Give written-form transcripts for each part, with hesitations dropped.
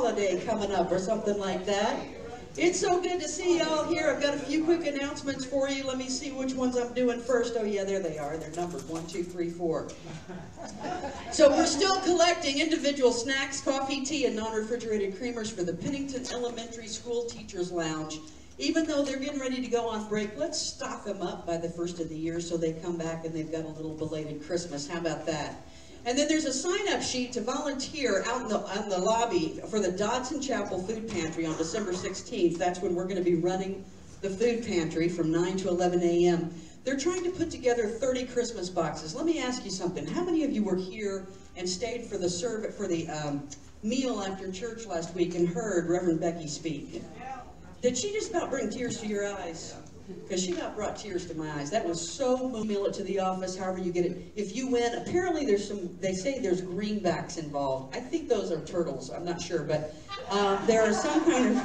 holiday coming up or something like that. It's so good to see y'all here. I've got a few quick announcements for you. Let me see which ones I'm doing first. Oh yeah, there they are. They're numbered 1, 2, 3, 4. So we're still collecting individual snacks, coffee, tea, and non-refrigerated creamers for the Pennington Elementary School Teachers Lounge. Even though they're getting ready to go on break, let's stock them up by the first of the year so they come back and they've got a little belated Christmas. How about that? And then there's a sign-up sheet to volunteer out in the lobby for the Dodson Chapel Food Pantry on December 16th. That's when we're going to be running the food pantry from 9 to 11 a.m. They're trying to put together 30 Christmas boxes. Let me ask you something. How many of you were here and stayed for the meal after church last week and heard Reverend Becky speak? Did she just about bring tears to your eyes? Because she about brought tears to my eyes. That was so moving. Mail it to the office, however you get it. If you win, apparently they say there's greenbacks involved. I think those are turtles. I'm not sure, but there are some kind of,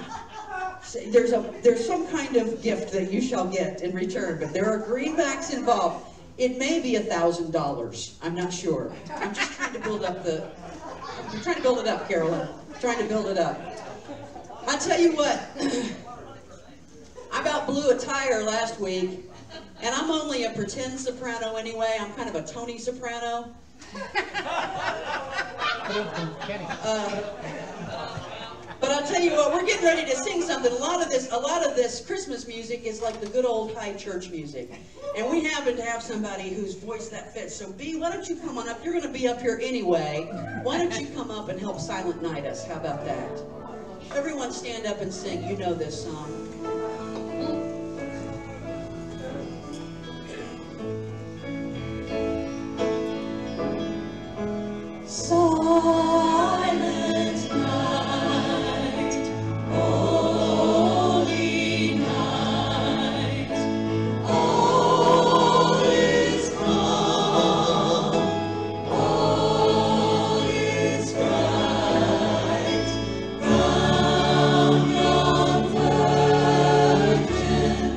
there's some kind of gift that you shall get in return, but there are greenbacks involved. It may be $1,000. I'm not sure. I'm just trying to build up I'm trying to build it up, Carolyn. I'm trying to build it up. I'll tell you what. I about blew a tire last week, and I'm only a pretend soprano anyway. I'm kind of a Tony soprano. But I'll tell you what, we're getting ready to sing something. A lot of this Christmas music is like the good old high church music. And we happen to have somebody whose voice that fits. So B, why don't you come on up? You're going to be up here anyway. Why don't you come up and help Silent Night us? How about that? Everyone stand up and sing. You know this song. Silent night, holy night, all is calm, all is bright, round yon virgin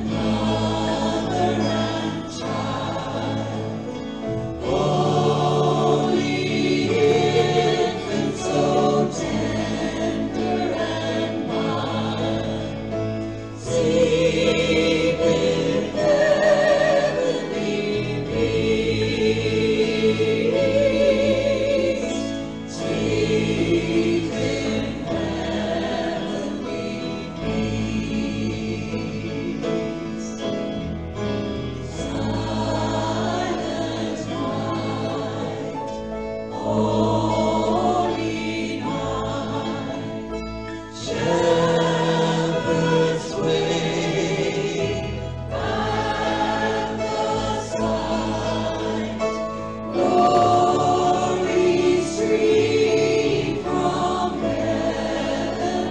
mother and child, holy so tender and mild, sleep in heavenly peace, sleep in heavenly peace. Silent night, holy night, shepherds wait at the sight, glory stream from heaven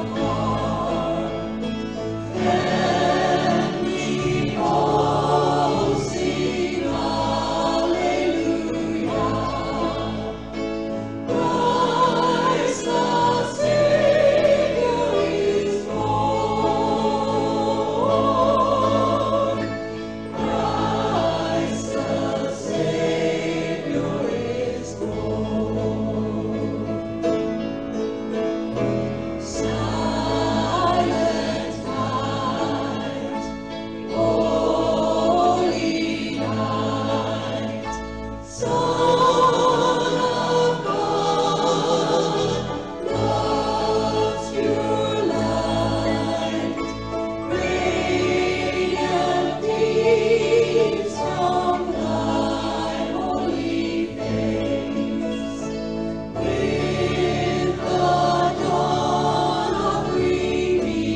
afar, then we all sing hallelujah. Christ the Savior is born. Christ the Savior is born. Silent night, holy night, Son of God, love's pure light, radiant beams from thy holy face, with the dawn of redeeming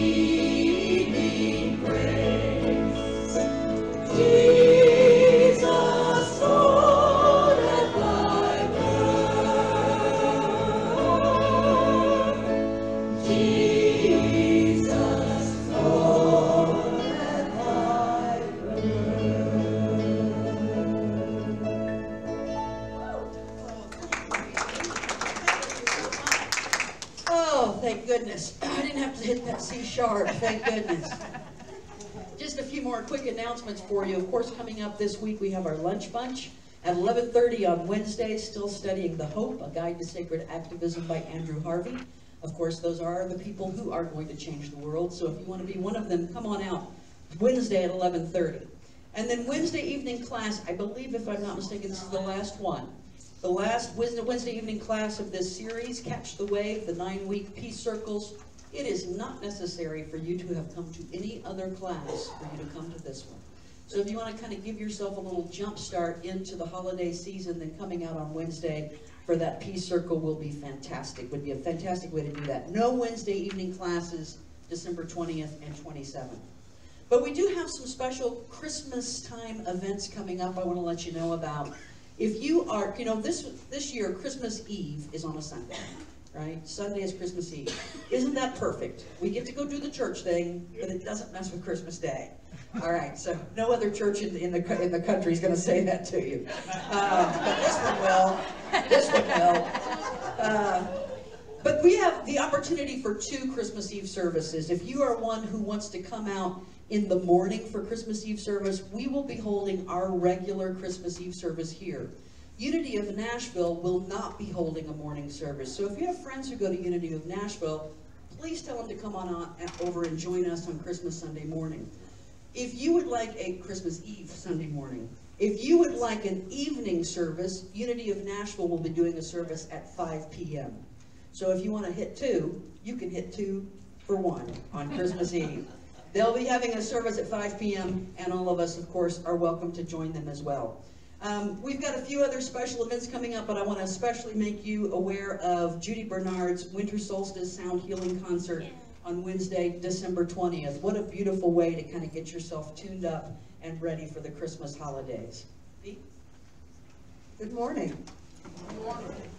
grace. Jesus, born at thy birth, Jesus, born at thy birth. Oh, thank goodness. I didn't have to hit that C sharp, thank goodness. Just a few more quick announcements for you. Of course, coming up this week, we have our lunch bunch at 11:30 on Wednesday, still studying The Hope, A Guide to Sacred Activism by Andrew Harvey. Of course, those are the people who are going to change the world, so if you want to be one of them, come on out. Wednesday at 11:30. And then Wednesday evening class, I believe, if I'm not mistaken, this is the last one. The last Wednesday evening class of this series, Catch the Wave, the 9-week Peace Circles. It is not necessary for you to have come to any other class for you to come to this one. So if you want to kind of give yourself a little jump start into the holiday season, then coming out on Wednesday for that Peace Circle will be fantastic. Would be a fantastic way to do that. No Wednesday evening classes, December 20th and 27th. But we do have some special Christmas time events coming up I want to let you know about. If you are, this year, Christmas Eve is on a Sunday, right? Sunday is Christmas Eve. Isn't that perfect? We get to go do the church thing, but it doesn't mess with Christmas Day. All right, so no other church in the country is going to say that to you. But this one will. This one will. But we have the opportunity for 2 Christmas Eve services. If you are one who wants to come out in the morning for Christmas Eve service, we will be holding our regular Christmas Eve service here. Unity of Nashville will not be holding a morning service. So if you have friends who go to Unity of Nashville, please tell them to come on over and join us on Christmas Sunday morning. If you would like a Christmas Eve Sunday morning, if you would like an evening service, Unity of Nashville will be doing a service at 5 p.m. So if you want to hit 2, you can hit 2 for 1 on Christmas Eve. They'll be having a service at 5 p.m. and all of us, of course, are welcome to join them as well. We've got a few other special events coming up, but I want to especially make you aware of Judy Bernard's Winter Solstice Sound Healing Concert on Wednesday, December 20th. What a beautiful way to kind of get yourself tuned up and ready for the Christmas holidays. Pete? Good morning. Good morning.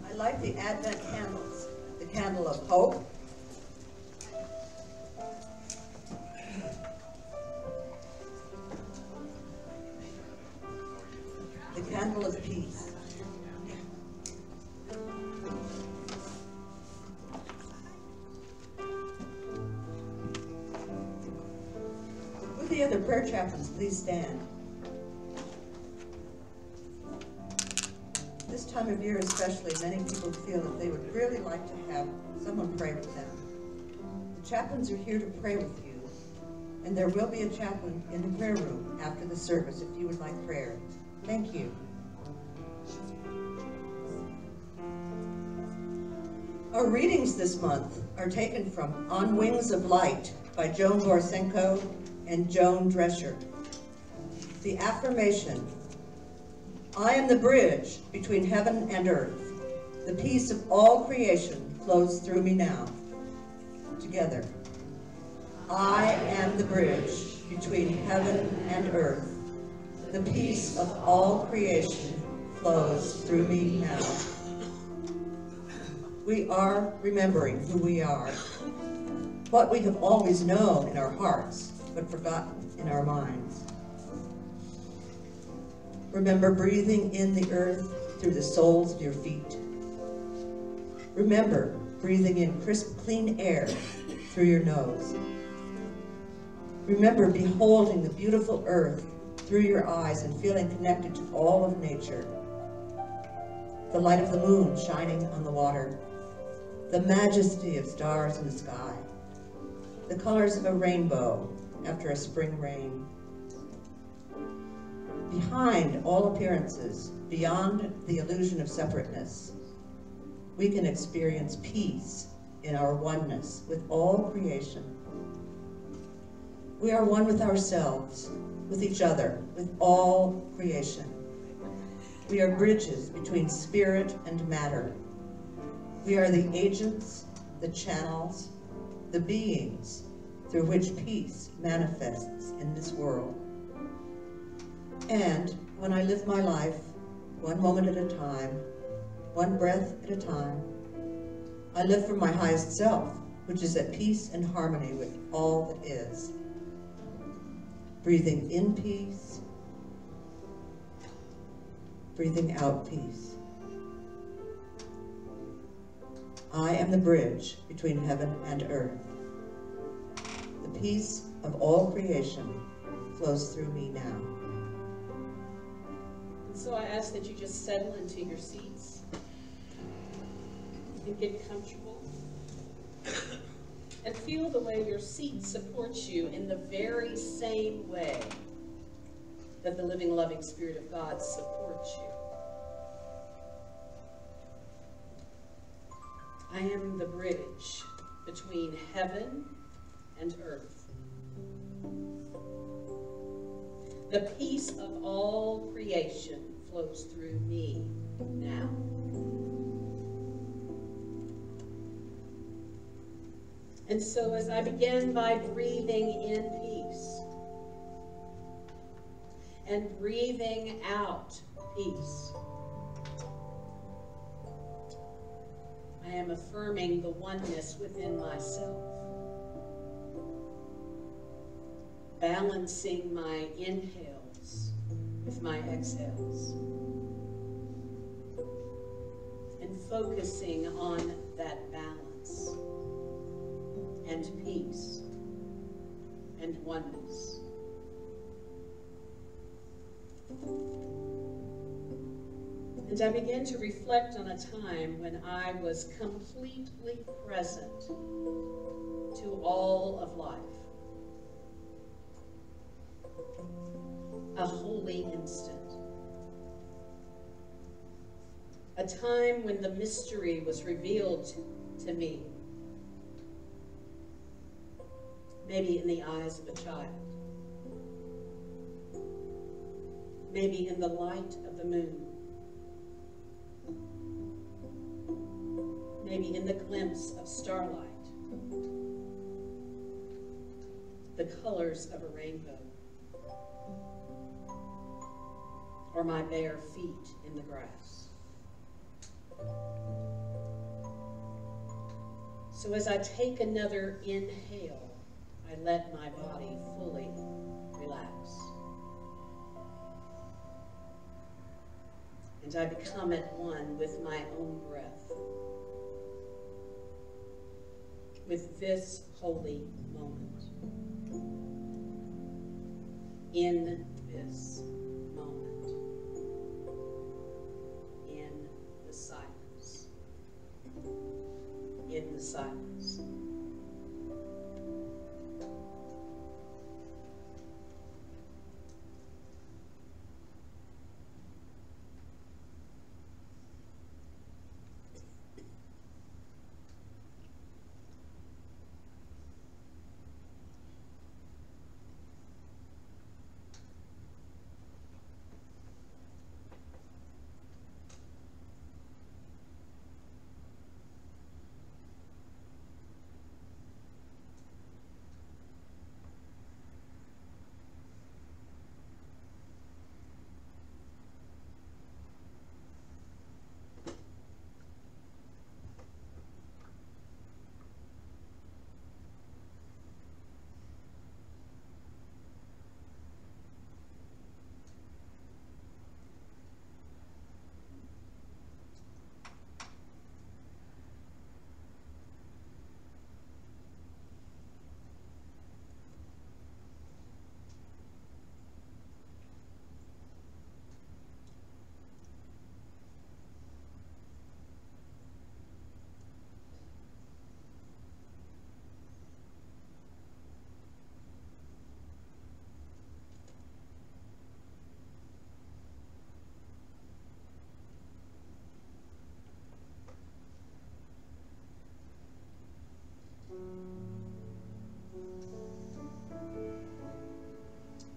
I like the Advent candles. The candle of hope, the candle of peace, would the other prayer chaplains please stand? This time of year especially, many people feel that they would really like to have someone pray with them. The chaplains are here to pray with you, and there will be a chaplain in the prayer room after the service if you would like prayer. Thank you. Our readings this month are taken from On Wings of Light by Joan Borisenko and Joan Drescher. The affirmation: I am the bridge between heaven and earth. The peace of all creation flows through me now. Together. I am the bridge between heaven and earth. The peace of all creation flows through me now. We are remembering who we are, what we have always known in our hearts, but forgotten in our minds. Remember breathing in the earth through the soles of your feet. Remember breathing in crisp, clean air through your nose. Remember beholding the beautiful earth through your eyes and feeling connected to all of nature. The light of the moon shining on the water. The majesty of stars in the sky. The colors of a rainbow after a spring rain. Behind all appearances, beyond the illusion of separateness, we can experience peace in our oneness with all creation. We are one with ourselves, with each other, with all creation. We are bridges between spirit and matter. We are the agents, the channels, the beings through which peace manifests in this world. And when I live my life, one moment at a time, one breath at a time, I live for my highest self, which is at peace and harmony with all that is. Breathing in peace, breathing out peace. I am the bridge between heaven and earth. The peace of all creation flows through me now. So I ask that you just settle into your seats. and get comfortable. And feel the way your seat supports you in the very same way that the living, loving Spirit of God supports you. I am the bridge between heaven and earth. The peace of all creation flows through me now. And so as I begin by breathing in peace and breathing out peace, I am affirming the oneness within myself, balancing my inhales with my exhales, and focusing on that balance and peace and oneness. And I began to reflect on a time when I was completely present to all of life. A holy instant. A time when the mystery was revealed to me. Maybe in the eyes of a child. Maybe in the light of the moon. Maybe in the glimpse of starlight. The colors of a rainbow. Or my bare feet in the grass. So as I take another inhale, I let my body fully relax. And I become at one with my own breath, with this holy moment, in this moment, in the silence, in the silence.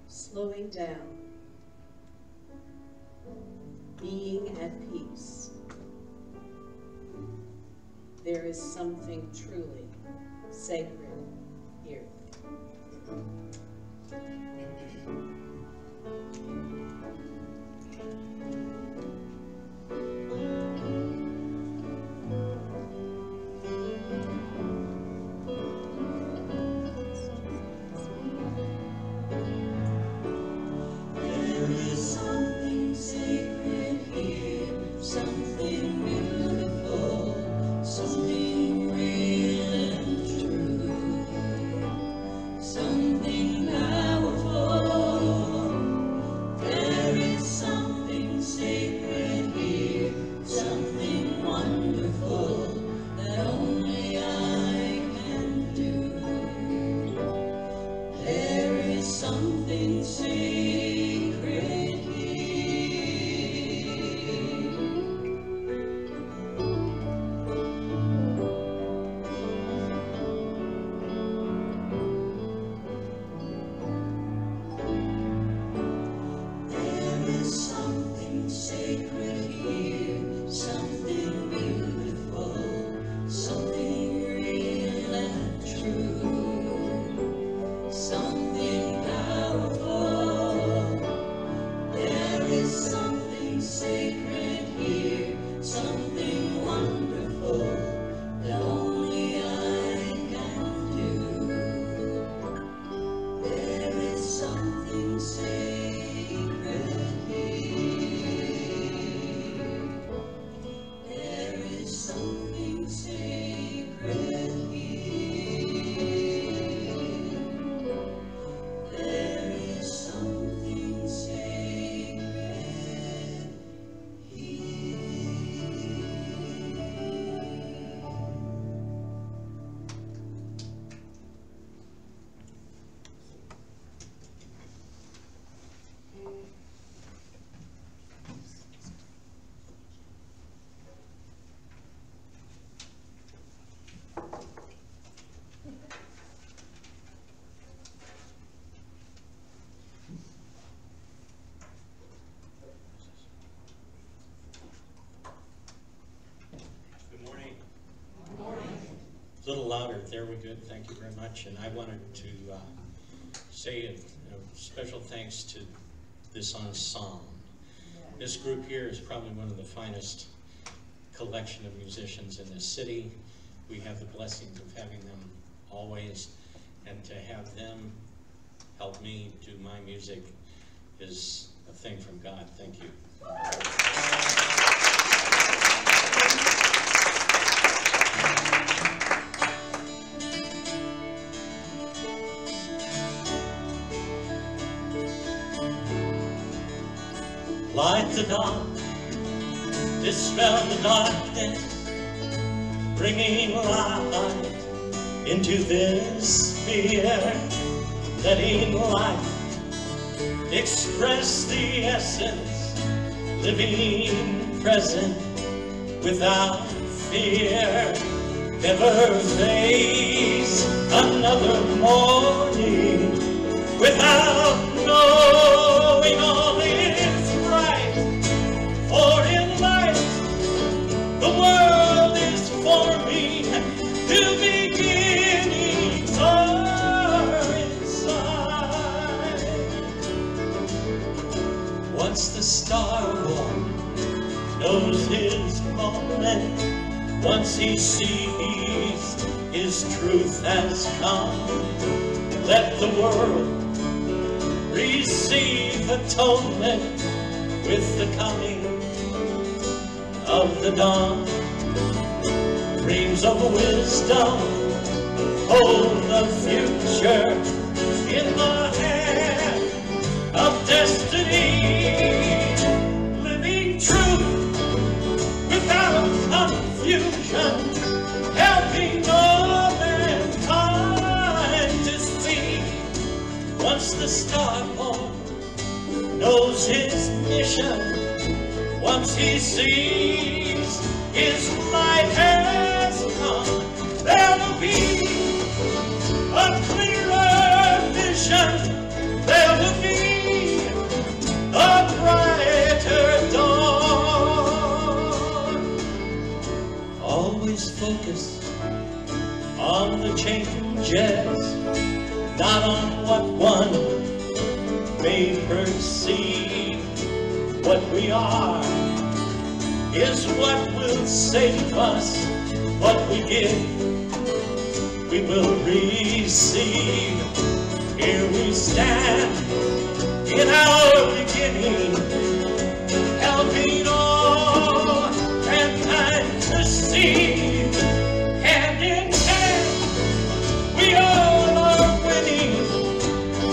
Slowing down, being at peace. There is something truly sacred here. Something powerful. there we're good. Thank you very much. And I wanted to say a special thanks to this ensemble. This group here is probably one of the finest collection of musicians in this city. We have the blessings of having them always, and to have them help me do my music is a thing from God. Thank you. Light the dawn, dispel the darkness, bringing light into this sphere, letting life express the essence, living present without fear. Never face another morning without knowing all is right. For in life, the world is forming, new beginnings are inside. Once the star-born knows his moment, once he sees his truth has come, let the world receive atonement with the coming of the dawn. Dreams of wisdom hold the future in the hand of destiny, living truth without confusion, helping all mankind to see. Once the star-born knows his mission, once he sees his light has come, there will be a clearer vision, there will be a brighter dawn. Always focus on the changes, not on what one may perceive. What we are is what will save us. What we give, we will receive. Here we stand in our beginning, helping all mankind to see. Hand in hand, we all are winning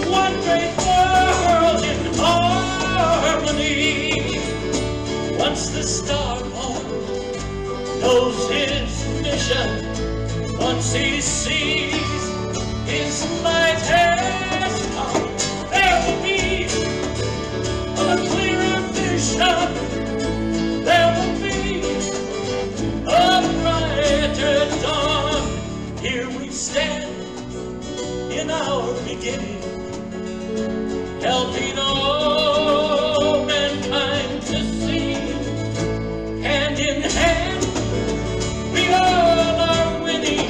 one great world in harmony. Once the star-born knows his mission, once he sees his light has come, there will be a clearer vision, there will be a brighter dawn. Here we stand in our beginning, helping all mankind to see. Hand in hand, we all are winning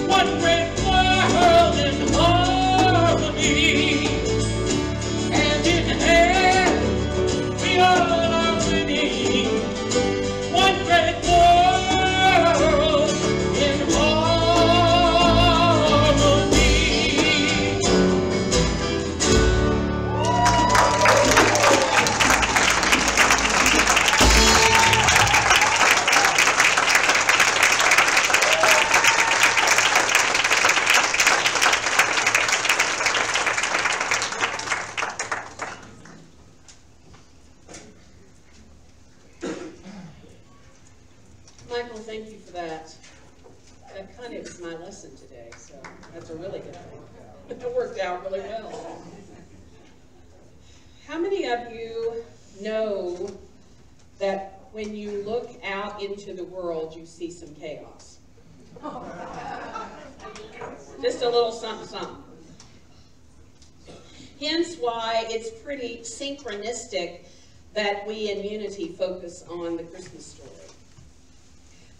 one great world in harmony. Hand in hand, we all are winning one great world in harmony. Michael, thank you for that. That kind of is my lesson today, so that's a really good thing. It worked out really well. How many of you know that when you look out into the world, you see some chaos? Just a little something, something. Hence why it's pretty synchronistic that we in Unity focus on the Christmas story.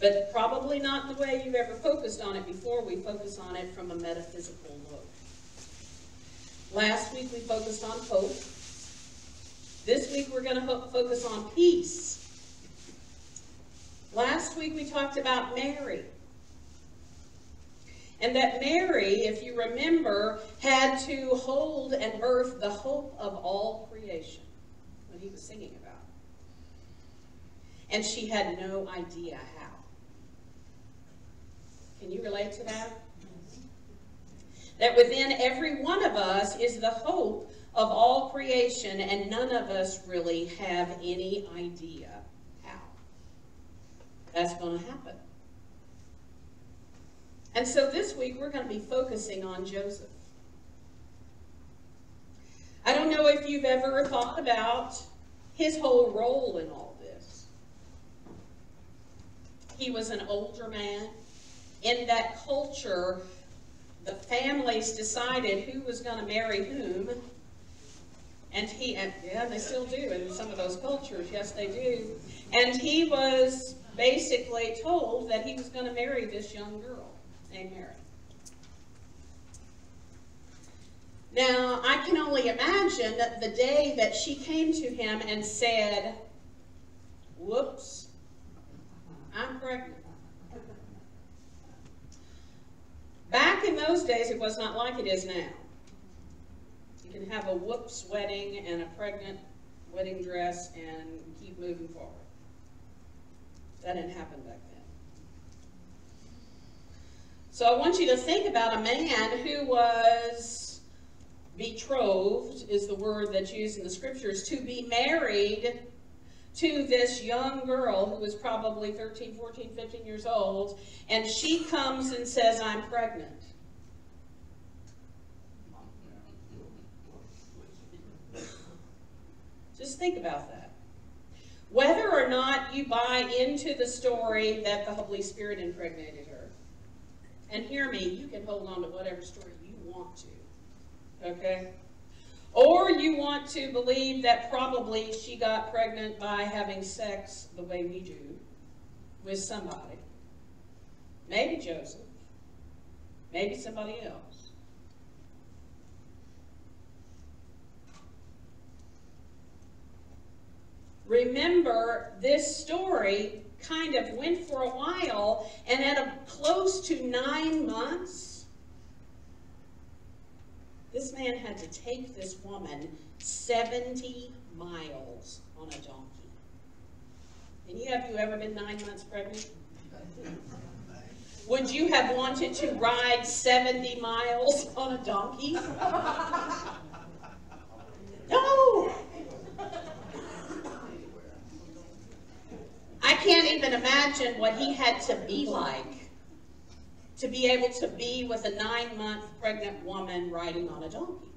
but probably not the way you've ever focused on it before. We focus on it from a metaphysical look. Last week we focused on hope. This week we're going to focus on peace. Last week we talked about Mary. And that Mary, if you remember, had to hold and birth the hope of all creation, what he was singing about. And she had no idea how. Can you relate to that? That within every one of us is the hope of all creation, and none of us really have any idea how that's going to happen. And so this week we're going to be focusing on Joseph. I don't know if you've ever thought about his whole role in all this. He was an older man. In that culture, the families decided who was going to marry whom. And yeah, they still do in some of those cultures. Yes, they do. And he was basically told that he was going to marry this young girl named Mary. Now, I can only imagine that the day that she came to him and said, "Whoops, I'm pregnant." Back in those days, it was not like it is now. You can have a whoops wedding and a pregnant wedding dress and keep moving forward. That didn't happen back then. So I want you to think about a man who was betrothed, is the word that's used in the scriptures, to be married to this young girl who was probably 13, 14, 15 years old, and she comes and says, "I'm pregnant." Just think about that. Whether or not you buy into the story that the Holy Spirit impregnated her, and hear me, you can hold on to whatever story you want to, okay? Or you want to believe that probably she got pregnant by having sex the way we do with somebody. Maybe Joseph. Maybe somebody else. Remember, this story kind of went for a while, and at close to 9 months, this man had to take this woman 70 miles on a donkey. And have you ever been 9 months pregnant? Would you have wanted to ride 70 miles on a donkey? No! I can't even imagine what he had to be like to be able to be with a 9-month pregnant woman riding on a donkey.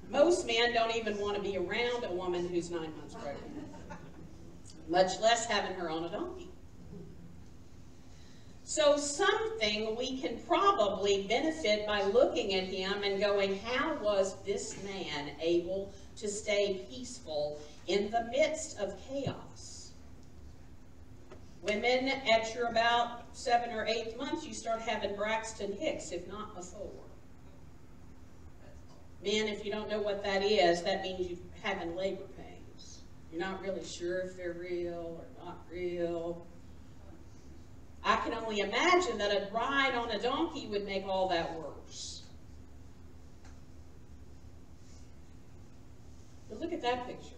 Most men don't even want to be around a woman who's 9 months pregnant, much less having her on a donkey. So something we can probably benefit by looking at him and going, how was this man able to stay peaceful in the midst of chaos? Women, at your about 7 or 8 months, you start having Braxton Hicks, if not before. Men, if you don't know what that is, that means you're having labor pains. You're not really sure if they're real or not real. I can only imagine that a ride on a donkey would make all that worse. But look at that picture.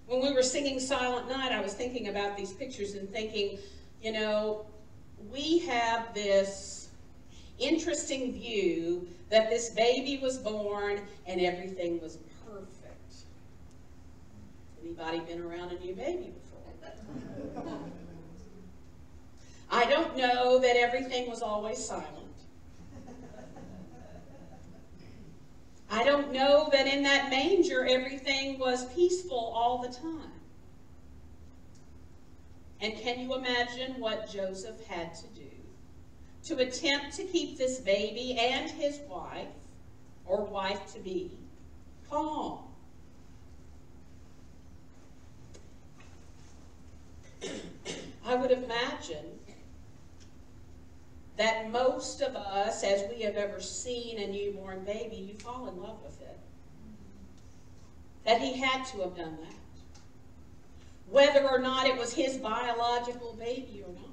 When we were singing Silent Night, I was thinking about these pictures and thinking, you know, we have this interesting view that this baby was born and everything was perfect. Anybody been around a new baby before? I don't know that everything was always silent. I don't know that in that manger everything was peaceful all the time. And can you imagine what Joseph had to do to attempt to keep this baby and his wife, or wife-to-be, calm? I would imagine that most of us, as we have ever seen a newborn baby, you fall in love with it. That he had to have done that. Whether or not it was his biological baby or not.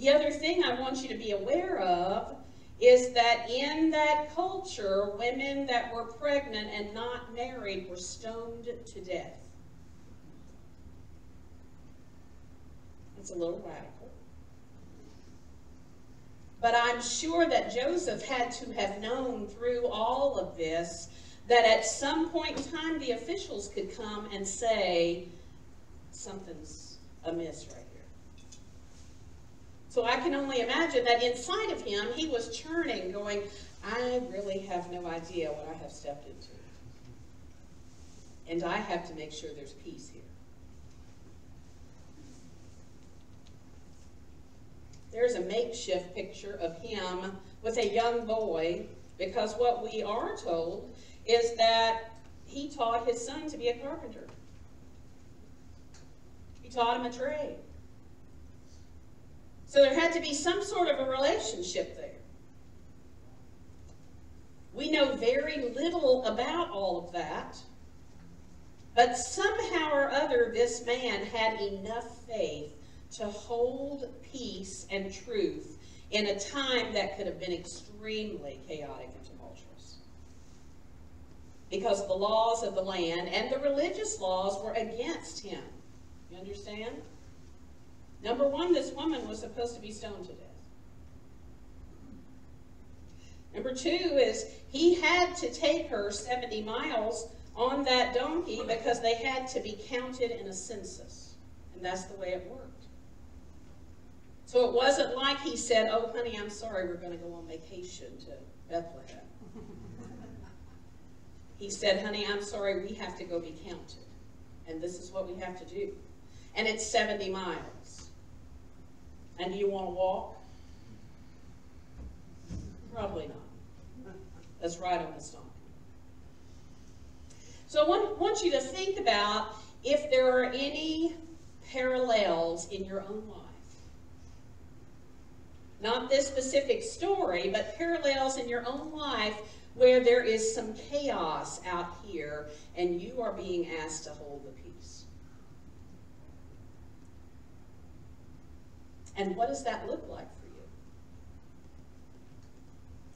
The other thing I want you to be aware of is that in that culture, women that were pregnant and not married were stoned to death. It's a little radical. But I'm sure that Joseph had to have known through all of this that at some point in time the officials could come and say, something's amiss right here. So I can only imagine that inside of him he was churning, going, I really have no idea what I have stepped into. And I have to make sure there's peace here. There's a makeshift picture of him with a young boy, because what we are told is that he taught his son to be a carpenter. He taught him a trade. So there had to be some sort of a relationship there. We know very little about all of that, but somehow or other this man had enough faith to hold peace and truth in a time that could have been extremely chaotic and tumultuous. Because the laws of the land and the religious laws were against him. You understand? Number one, this woman was supposed to be stoned to death. Number two is he had to take her 70 miles on that donkey because they had to be counted in a census. And that's the way it worked. So it wasn't like he said, oh, honey, I'm sorry, we're going to go on vacation to Bethlehem. He said, honey, I'm sorry, we have to go be counted. And this is what we have to do. And it's 70 miles. And do you want to walk? Probably not. That's right on the donkey. So I want you to think about if there are any parallels in your own life. Not this specific story, but parallels in your own life where there is some chaos out here and you are being asked to hold the peace. And what does that look like for you?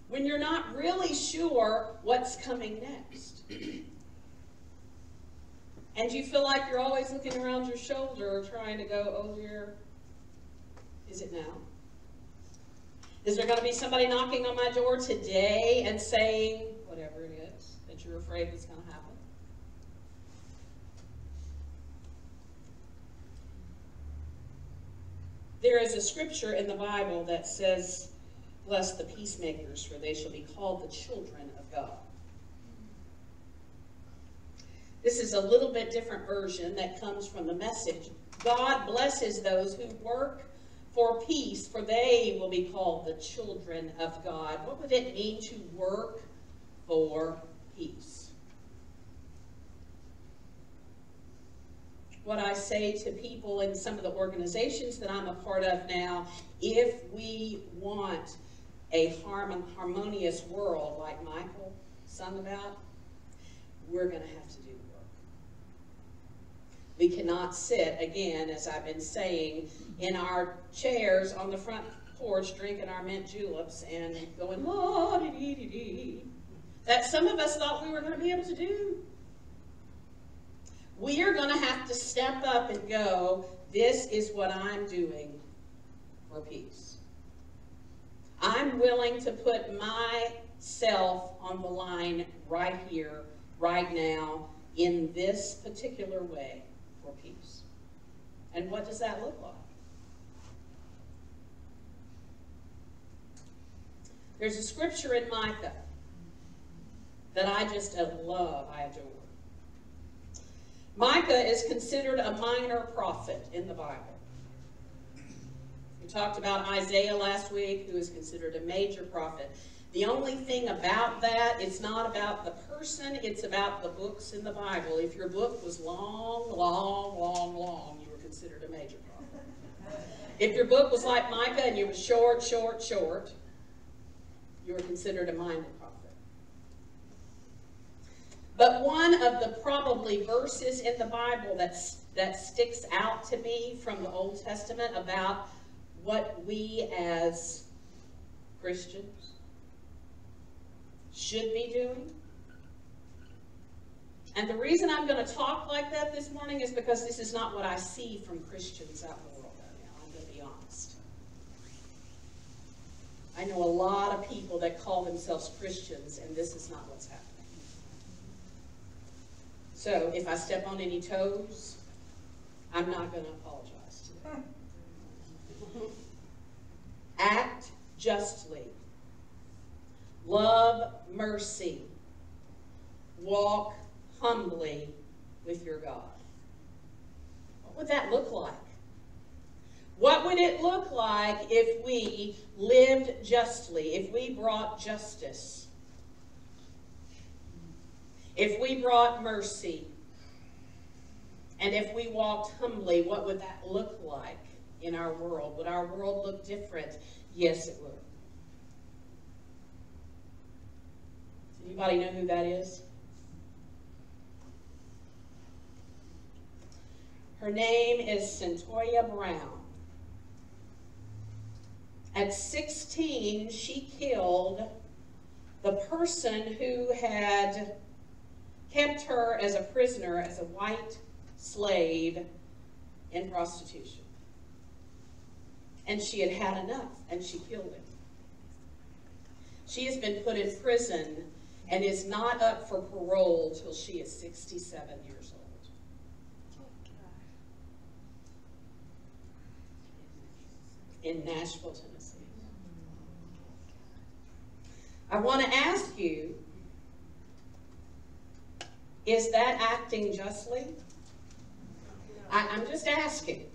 When you're not really sure what's coming next. And you feel like you're always looking around your shoulder trying to go, oh, where is it now? Is there going to be somebody knocking on my door today and saying whatever it is that you're afraid is going to happen? There is a scripture in the Bible that says, bless the peacemakers, for they shall be called the children of God. This is a little bit different version that comes from the Message. God blesses those who work for peace, for they will be called the children of God. What would it mean to work for peace? What I say to people in some of the organizations that I'm a part of now, if we want a harmonious world like Michael sung about, we're going to have to do the work. We cannot sit, again, as I've been saying, in our chairs on the front porch drinking our mint juleps and going, la-dee-dee-dee-dee, that some of us thought we were going to be able to do. We are going to have to step up and go, this is what I'm doing for peace. I'm willing to put myself on the line right here, right now, in this particular way for peace. And what does that look like? There's a scripture in Micah that I just love, I adore. Micah is considered a minor prophet in the Bible. We talked about Isaiah last week, who is considered a major prophet. The only thing about that, it's not about the person, it's about the books in the Bible. If your book was long, long, long, long, you were considered If your book was like Micah and you were short, short, short, you were considered a minor prophet. But one of the probably verses in the Bible that sticks out to me from the Old Testament about what we as Christians should be doing. And the reason I'm going to talk like that this morning is because this is not what I see from Christians out in the world right now. I'm going to be honest. I know a lot of people that call themselves Christians, and this is not what's happening. So if I step on any toes, I'm not going to apologize today. Act justly. Love mercy. Walk humbly with your God. What would that look like? What would it look like if we lived justly, if we brought justice, if we brought mercy, and if we walked humbly? What would that look like in our world? Would our world look different? Yes, it would. Does anybody know who that is? Her name is Centoya Brown. At 16, she killed the person who had kept her as a prisoner, as a white slave in prostitution. And she had had enough, and she killed him. She has been put in prison and is not up for parole till she is 67 years old. In Nashville, Tennessee. I want to ask you, is that acting justly? I'm just asking.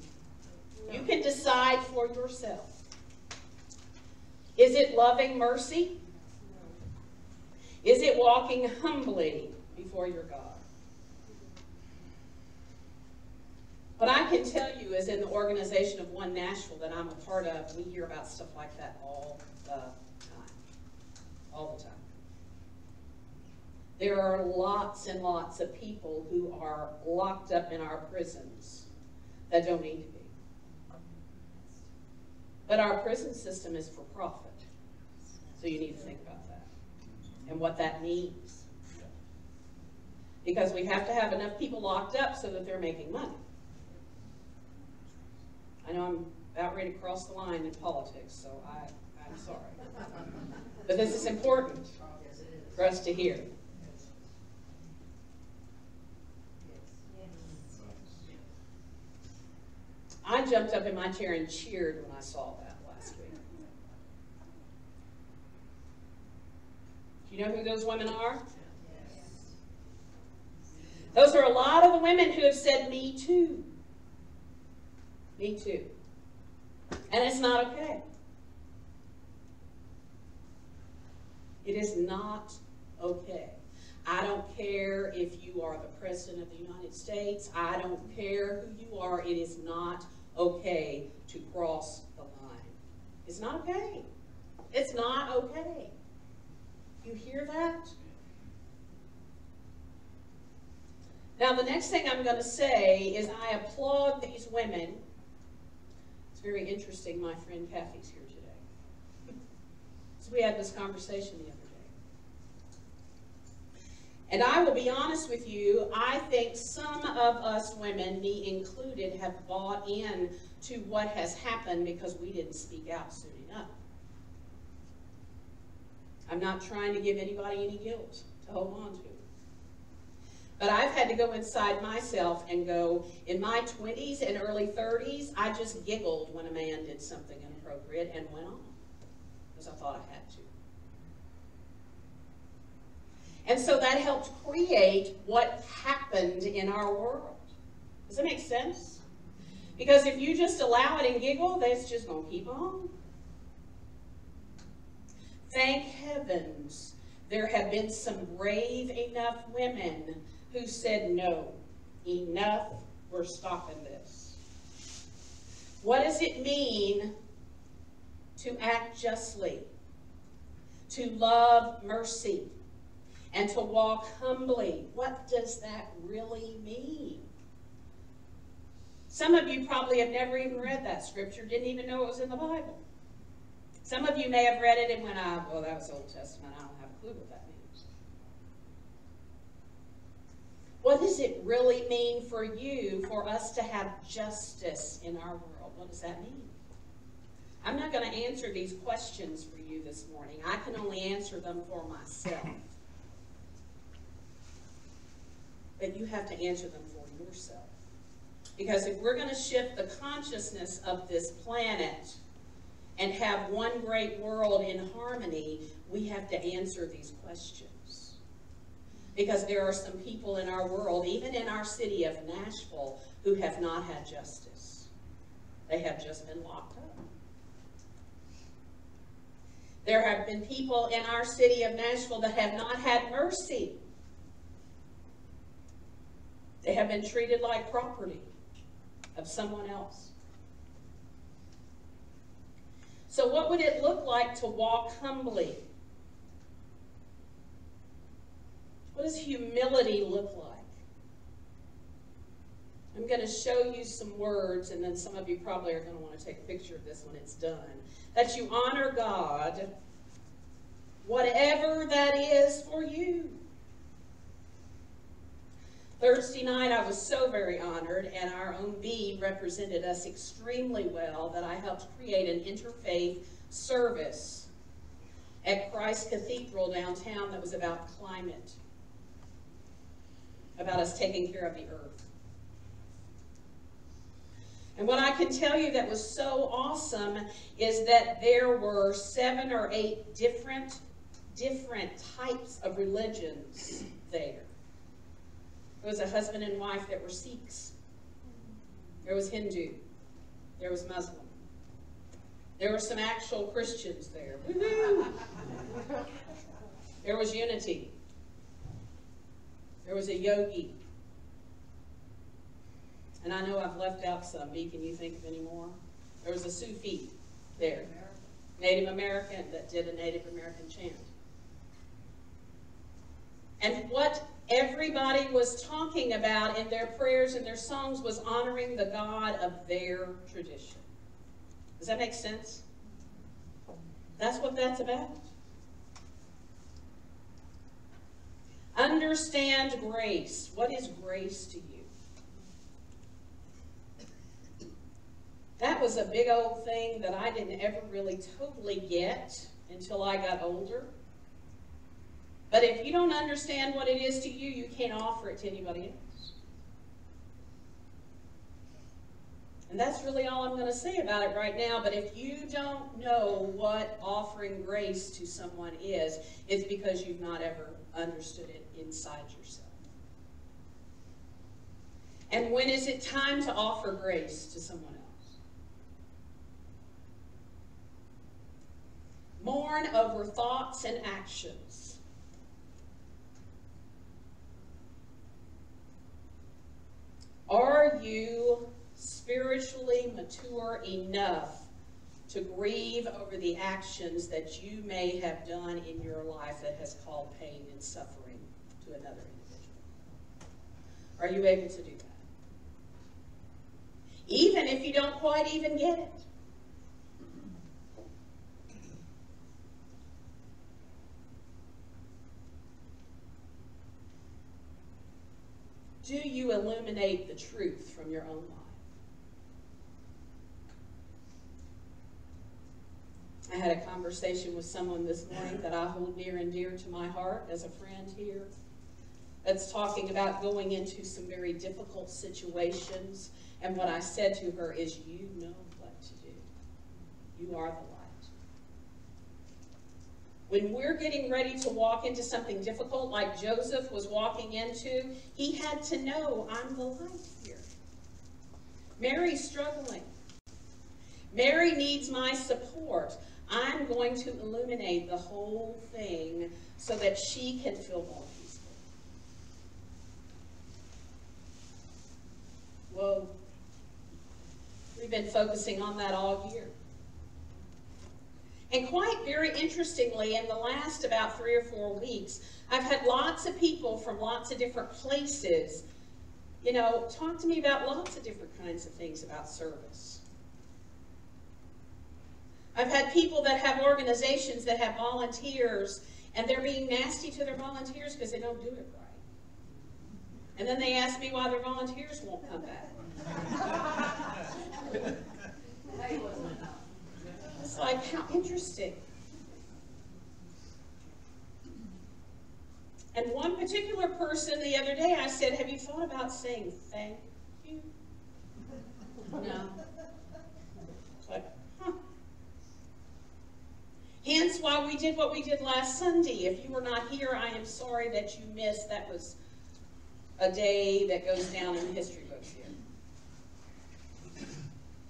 You can decide for yourself. Is it loving mercy? Is it walking humbly before your God? But I can tell you, as in the organization of One Nashville that I'm a part of, we hear about stuff like that all the time. All the time. There are lots and lots of people who are locked up in our prisons that don't need to be. But our prison system is for profit. So you need to think about that and what that means. Because we have to have enough people locked up so that they're making money. I know I'm about ready to cross the line in politics, so I'm sorry. But this is important for us to hear. I jumped up in my chair and cheered when I saw that last week. Do you know who those women are? Those are a lot of the women who have said, "Me too. Me too." And it's not okay. It is not okay. I don't care if you are the President of the United States. I don't care who you are. It is not okay to cross the line. It's not okay. It's not okay. You hear that? Now, the next thing I'm going to say is I applaud these women. It's very interesting. My friend Kathy's here today. So we had this conversation the other day. And I will be honest with you, I think some of us women, me included, have bought in to what has happened because we didn't speak out soon enough. I'm not trying to give anybody any guilt to hold on to. But I've had to go inside myself and go, in my 20s and early 30s, I just giggled when a man did something inappropriate and went on because I thought I had to. And so that helped create what happened in our world. Does that make sense? Because if you just allow it and giggle, that's just going to keep on. Thank heavens there have been some brave enough women who said, no, enough, we're stopping this. What does it mean to act justly, to love mercy, and to walk humbly? What does that really mean? Some of you probably have never even read that scripture, didn't even know it was in the Bible. Some of you may have read it and went, well, that was Old Testament. I don't have a clue what that means. What does it really mean for you, for us to have justice in our world? What does that mean? I'm not going to answer these questions for you this morning. I can only answer them for myself. But you have to answer them for yourself. Because if we're going to shift the consciousness of this planet and have one great world in harmony, we have to answer these questions. Because there are some people in our world, even in our city of Nashville, who have not had justice. They have just been locked up. There have been people in our city of Nashville that have not had mercy. They have been treated like property of someone else. So what would it look like to walk humbly? What does humility look like? I'm going to show you some words, and then some of you probably are going to want to take a picture of this when it's done. That you honor God, whatever that is for you. Thursday night, I was so very honored, and our own Bee represented us extremely well, that I helped create an interfaith service at Christ Cathedral downtown that was about climate, about us taking care of the earth. And what I can tell you that was so awesome is that there were 7 or 8 different types of religions there. There was a husband and wife that were Sikhs. There was Hindu. There was Muslim. There were some actual Christians there. Woo-hoo! There was unity. There was a yogi. And I know I've left out some. B, can you think of any more? There was a Sufi there. Native American that did a Native American chant. And what everybody was talking about in their prayers and their songs was honoring the God of their tradition. Does that make sense? That's what that's about. Understand grace. What is grace to you? That was a big old thing that I didn't ever really totally get until I got older. But if you don't understand what it is to you, you can't offer it to anybody else. And that's really all I'm going to say about it right now. But if you don't know what offering grace to someone is, it's because you've not ever understood it inside yourself. And when is it time to offer grace to someone else? Mourn over thoughts and actions. Are you spiritually mature enough to grieve over the actions that you may have done in your life that has caused pain and suffering to another individual? Are you able to do that? Even if you don't quite even get it. Do you illuminate the truth from your own life? I had a conversation with someone this morning that I hold near and dear to my heart as a friend here, that's talking about going into some very difficult situations. And what I said to her is, you know what to do. You are the light. When we're getting ready to walk into something difficult like Joseph was walking into, he had to know, I'm the light here. Mary's struggling. Mary needs my support. I'm going to illuminate the whole thing so that she can feel more peaceful. Whoa. been focusing on that all year. And quite very interestingly, in the last about 3 or 4 weeks, I've had lots of people from lots of different places, talk to me about lots of different kinds of things about service. I've had people that have organizations that have volunteers, and they're being nasty to their volunteers because they don't do it right. And then they ask me why their volunteers won't come back. It's like, how interesting. And one particular person the other day, I said, have you thought about saying thank you? No. It's like, huh. Hence why we did what we did last Sunday. If you were not here, I am sorry that you missed. That was a day that goes down in the history books here.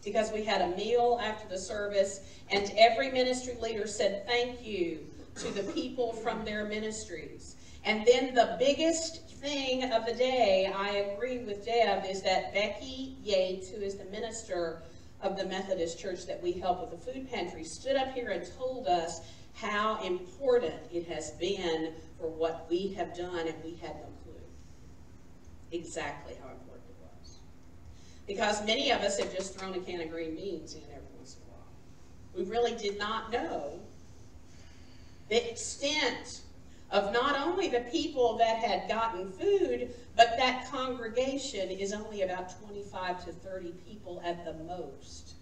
Because we had a meal after the service, and every ministry leader said thank you to the people from their ministries. And then the biggest thing of the day, I agree with Deb, is that Becky Yates, who is the minister of the Methodist Church that we help with the food pantry, stood up here and told us how important it has been for what we have done, and we had no clue exactly how important it was. Because many of us have just thrown a can of green beans in every once in a while. We really did not know the extent of not only the people that had gotten food, but that congregation is only about 25 to 30 people at the most.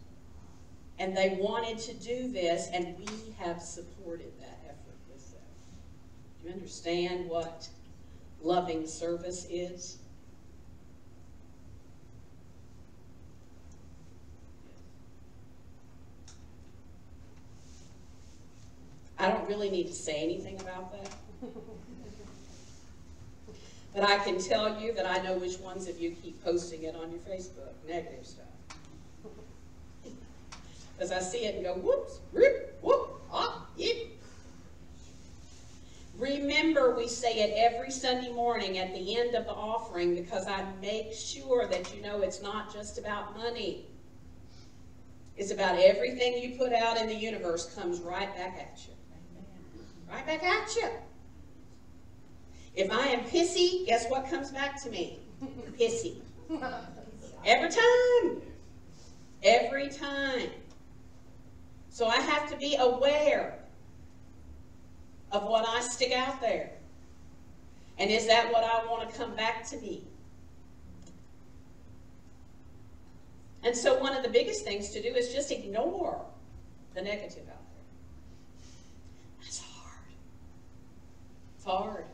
And they wanted to do this, and we have supported that effort with them. Do you understand what loving service is? I don't really need to say anything about that. But I can tell you that I know which ones of you keep posting it on your Facebook, negative stuff. Because I see it and go, whoops, rip, whoop, ah, yip. Remember, we say it every Sunday morning at the end of the offering, because I make sure that you know it's not just about money. It's about everything you put out in the universe comes right back at you. Right back at you. If I am pissy, guess what comes back to me? Pissy. Every time. Every time. So I have to be aware of what I stick out there. And is that what I want to come back to me? And so one of the biggest things to do is just ignore the negative out there. That's hard. It's hard.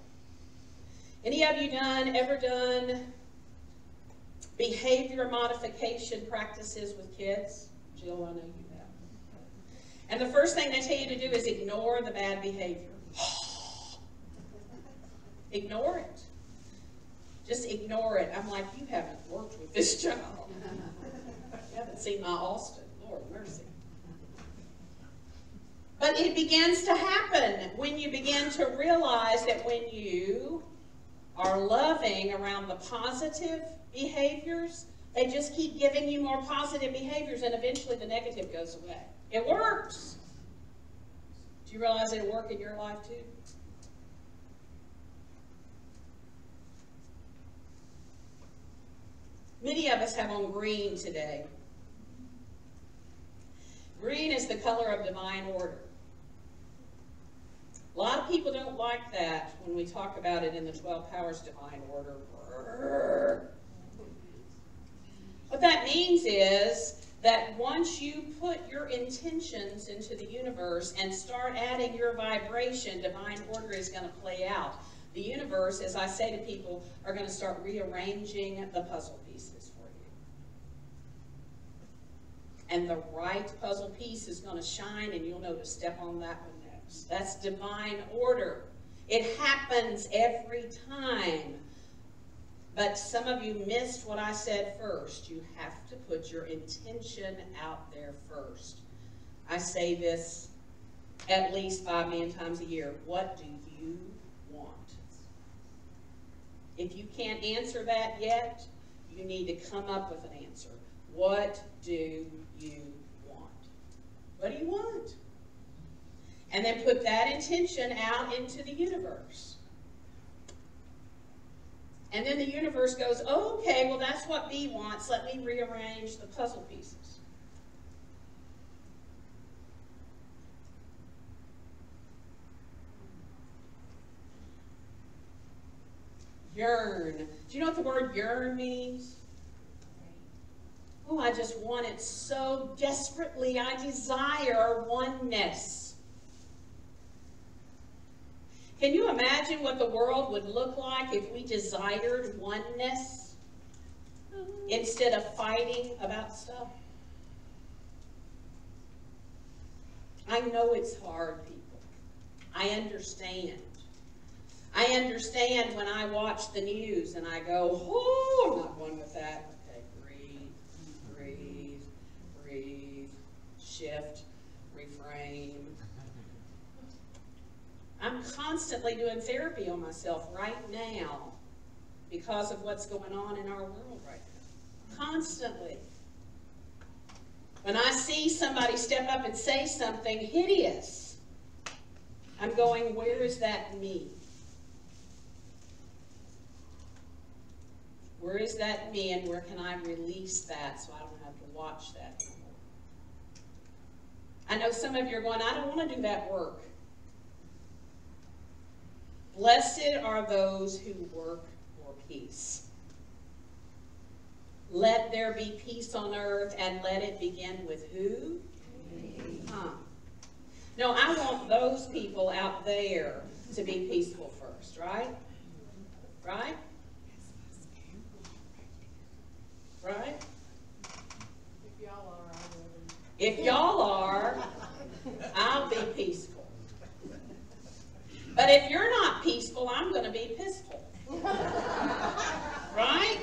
Any of you ever done behavior modification practices with kids? Jill, I know you have. And the first thing they tell you to do is ignore the bad behavior. Ignore it. Just ignore it. I'm like, you haven't worked with this child. You haven't seen my Austin. Lord mercy. But it begins to happen when you begin to realize that when you are loving around the positive behaviors, they just keep giving you more positive behaviors, and eventually the negative goes away. It works. Do you realize it'll work in your life too? Many of us have on green today. Green is the color of divine order. A lot of people don't like that when we talk about it in the 12 Powers divine order. What that means is that once you put your intentions into the universe and start adding your vibration, divine order is going to play out. The universe, as I say to people, are going to start rearranging the puzzle pieces for you. And the right puzzle piece is going to shine, and you'll know to step on that one next. That's divine order. It happens every time. But some of you missed what I said first. You have to put your intention out there first. I say this at least 5 million times a year. What do you want? If you can't answer that yet, you need to come up with an answer. What do you want? What do you want? And then put that intention out into the universe. And then the universe goes, oh, okay, well, that's what B wants. Let me rearrange the puzzle pieces. Yearn. Do you know what the word yearn means? Oh, I just want it so desperately. I desire oneness. Can you imagine what the world would look like if we desired oneness instead of fighting about stuff? I know it's hard, people. I understand. I understand when I watch the news and I go, oh, I'm not going with that. Okay, breathe, shift, reframe. I'm constantly doing therapy on myself right now because of what's going on in our world right now. Constantly. When I see somebody step up and say something hideous, I'm going, where is that me? Where is that me, and where can I release that so I don't have to watch that anymore? I know some of you are going, I don't want to do that work. Blessed are those who work for peace. Let there be peace on earth, and let it begin with who? No, I want those people out there to be peaceful first, right? Right? Right? If y'all are, I'll be peaceful. But if you're not peaceful, I'm going to be pissful. Right?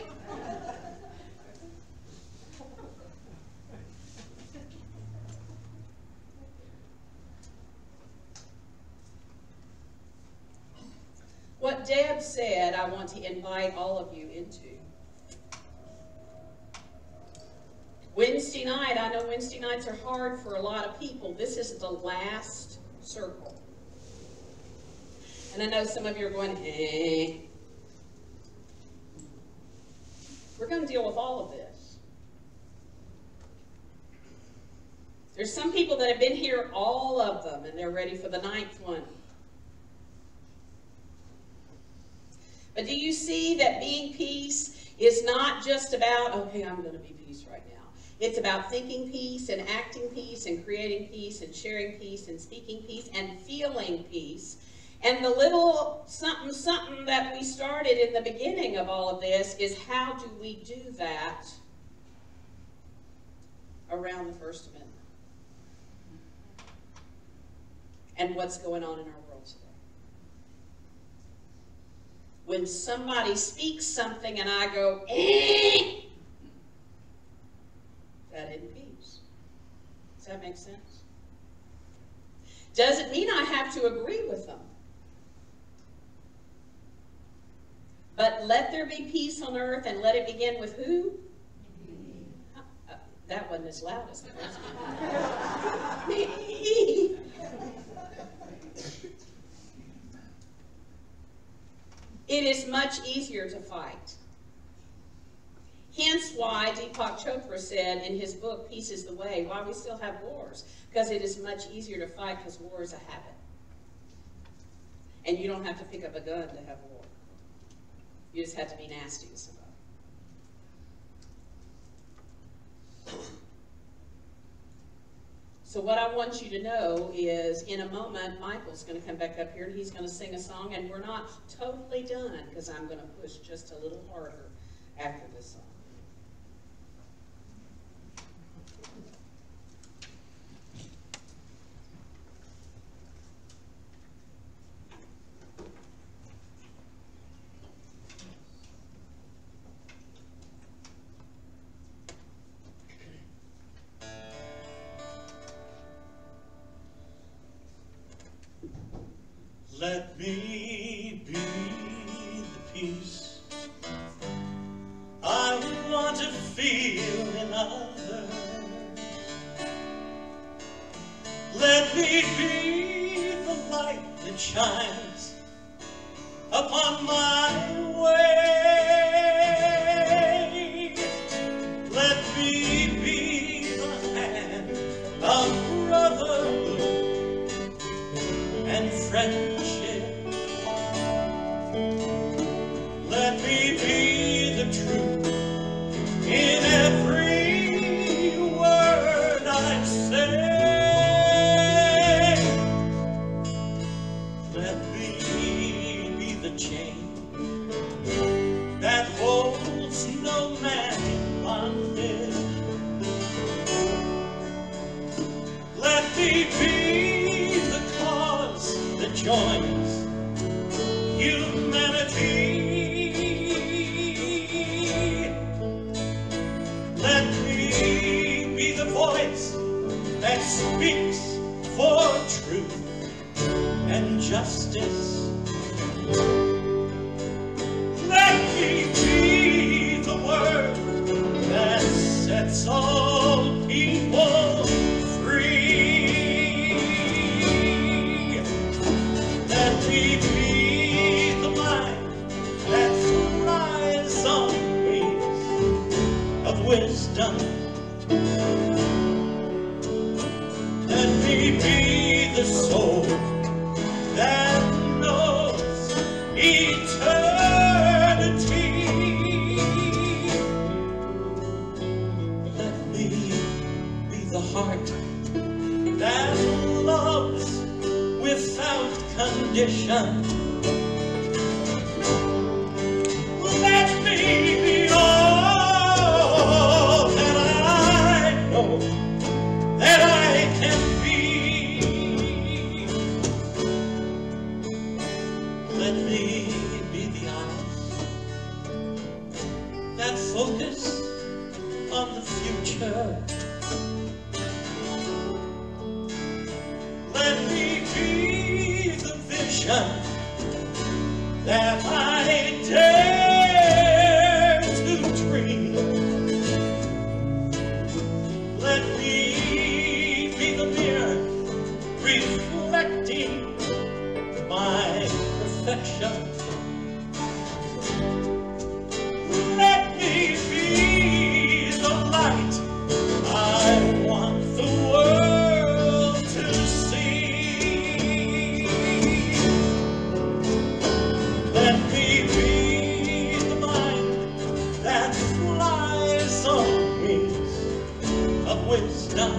What Deb said, I want to invite all of you into. Wednesday night, I know Wednesday nights are hard for a lot of people. This is the last circle. And I know some of you are going, eh. We're going to deal with all of this. There's some people that have been here, all of them, and they're ready for the 9th one. But do you see that being peace is not just about, okay, I'm going to be peace right now. It's about thinking peace and acting peace and creating peace and sharing peace and speaking peace and feeling peace. And the little something, something that we started in the beginning of all of this is how do we do that around the First Amendment? And what's going on in our world today? When somebody speaks something and I go, eh, that isn't peace. Does that make sense? Doesn't mean I have to agree with them. But let there be peace on earth, and let it begin with who? That wasn't as loud as the first one. Me. It is much easier to fight. Hence why Deepak Chopra said in his book, Peace is the Way, why we still have wars. Because it is much easier to fight because war is a habit. And you don't have to pick up a gun to have war. You just have to be nasty to somebody. So what I want you to know is, in a moment, Michael's going to come back up here and he's going to sing a song, and we're not totally done because I'm going to push just a little harder after this song. Let me be the peace I Let me be the light that shines upon my way. Let me be the hand of brotherhood and friendship. Let me be the truth in every word I say. Let me be the chain that holds no man in bondage. Let me be the cause that joins humanity. Let me be the voice that speaks for truth and justice. Let me be the word that sets all people free. Let me be the mind that flies on wings of wisdom. Let me be the soul that knows eternity. Let me be the heart that loves without condition. Let me be all that I know that I can be. Let me be the eyes that focus on the future. Let me be the vision that I dare to dream. Let me be the mirror reflecting my perfection. Let me be the light I want the world to see. Let me be the mind that flies on wings of wisdom.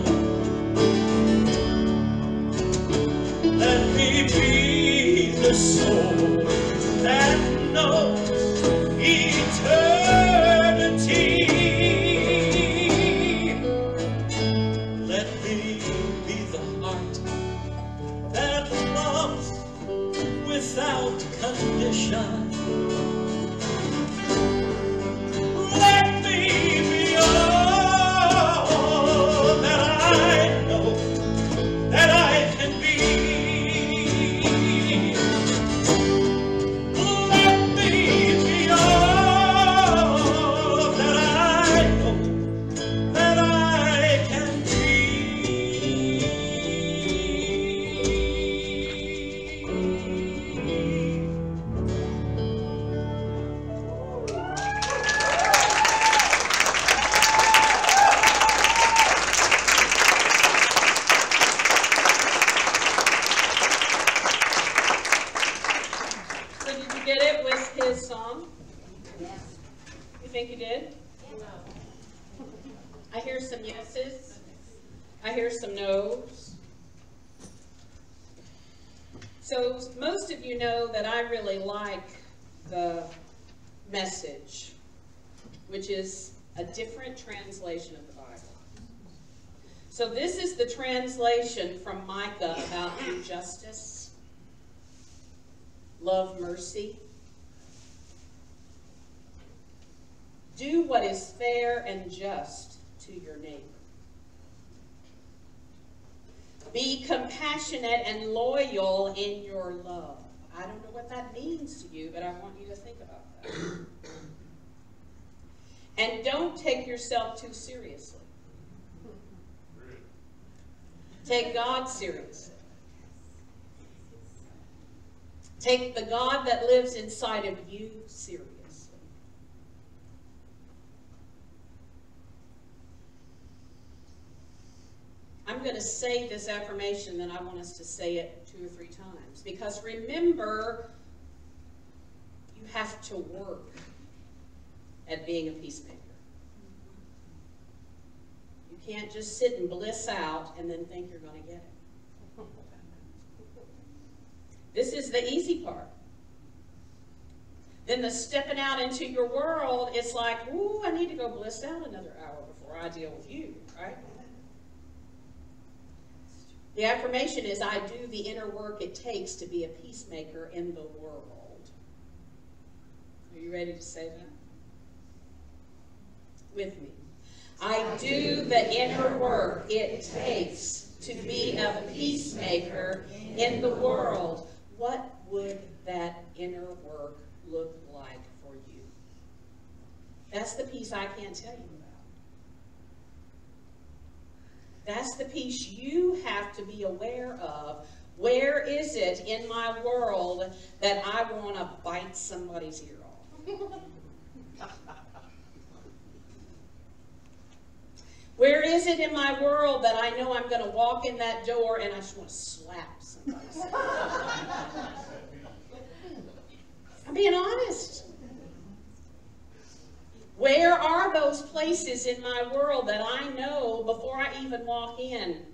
Let me be the soul that knows eternity. Let me be the heart that loves without condition. Let me be all that I know that I can be. Let me be all that I know that I can be. So did you get it with his song? You think you did? I hear some yeses. I hear some no's. So most of you know that I really like the Message, which is a different translation of the Bible. So this is the translation from Micah about do justice, love mercy, do what is fair and just to your neighbor. Be compassionate and loyal in your love. I don't know what that means to you, but I want you to think about that. And don't take yourself too seriously. Take God seriously. Take the God that lives inside of you seriously. I'm going to say this affirmation, then I want us to say it 2 or 3 times. Because remember, you have to work at being a peacemaker. You can't just sit and bliss out and then think you're going to get it. This is the easy part. Then the stepping out into your world, it's like, ooh, I need to go bliss out another hour before I deal with you, right? The affirmation is, I do the inner work it takes to be a peacemaker in the world. Are you ready to say that? With me. I do the inner work it takes to be a peacemaker in the world. What would that inner work look like for you? That's the piece I can't tell you about. That's the piece you have to be aware of. Where is it in my world that I want to bite somebody's ear off? Where is it in my world that I know I'm going to walk in that door and I just want to slap somebody's ear? I'm being honest. Where are those places in my world that I know before I even walk in?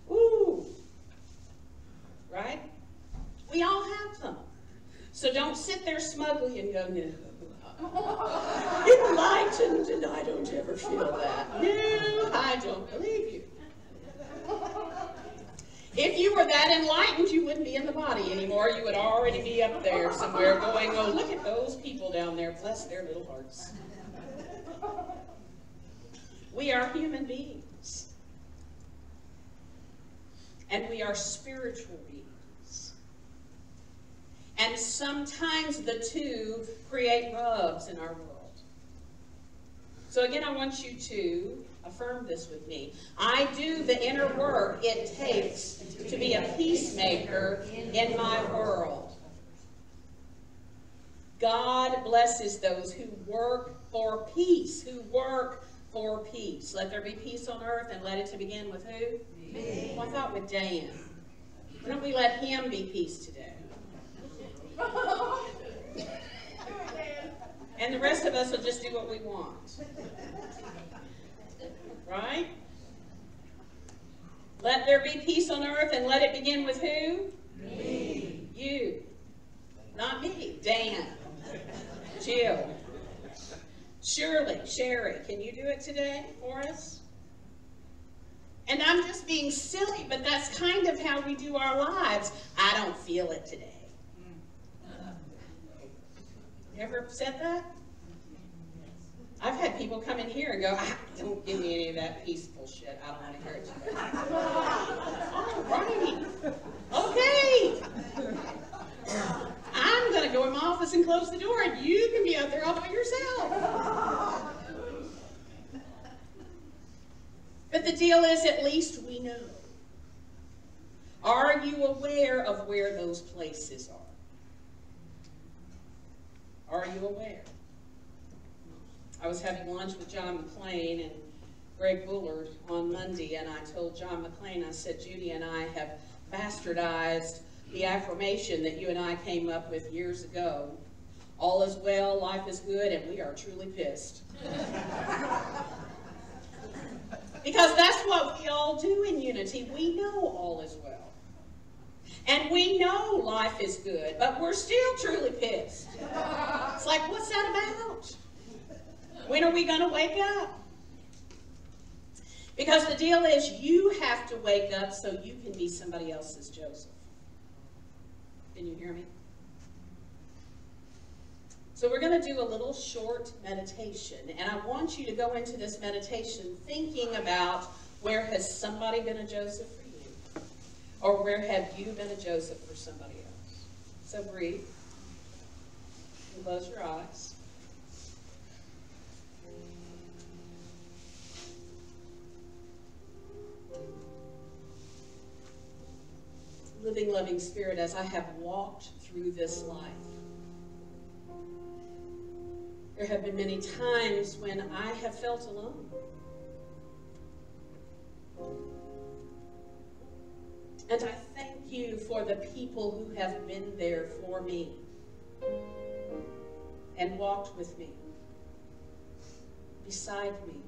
Ooh. Right? We all have them. So don't sit there smugly and go, no. Enlightened, and I don't ever feel that. No, I don't believe you. If you were that enlightened, you wouldn't be in the body anymore. You would already be up there somewhere going, oh, look at those people down there. Bless their little hearts. We are human beings. And we are spiritual beings. And sometimes the two create rubs in our world. So again, I want you to affirm this with me. I do the inner work it takes to be a peacemaker in my world. God blesses those who work for peace, who work for peace. Let there be peace on earth, and let it to begin with who? Me. Well, I thought with Dan. Why don't we let him be peace today? And the rest of us will just do what we want. Right? Let there be peace on earth, and let it begin with who? Me. You. Not me. Dan. Jill. Shirley. Sherry. Can you do it today for us? And I'm just being silly, but that's kind of how we do our lives. I don't feel it today. You ever said that? I've had people come in here and go, don't give me any of that peaceful shit. I don't want to hear it today. All right. Okay. I'm going to go in my office and close the door, and you can be out there all by yourself. But the deal is, at least we know. Are you aware of where those places are? Are you aware? I was having lunch with John McClain and Greg Bullard on Monday, and I told John McClain, I said, Judy and I have bastardized the affirmation that you and I came up with years ago. All is well, life is good, and we are truly pissed. Because that's what we all do in unity. We know all is well. And we know life is good, but we're still truly pissed. It's like, what's that about? When are we going to wake up? Because the deal is, you have to wake up so you can be somebody else's Joseph. Can you hear me? So we're going to do a little short meditation, and I want you to go into this meditation thinking about, where has somebody been a Joseph for you? Or where have you been a Joseph for somebody else? So breathe. And close your eyes. living, loving Spirit as I have walked through this life. There have been many times when I have felt alone. And I thank you for the people who have been there for me and walked with me, beside me,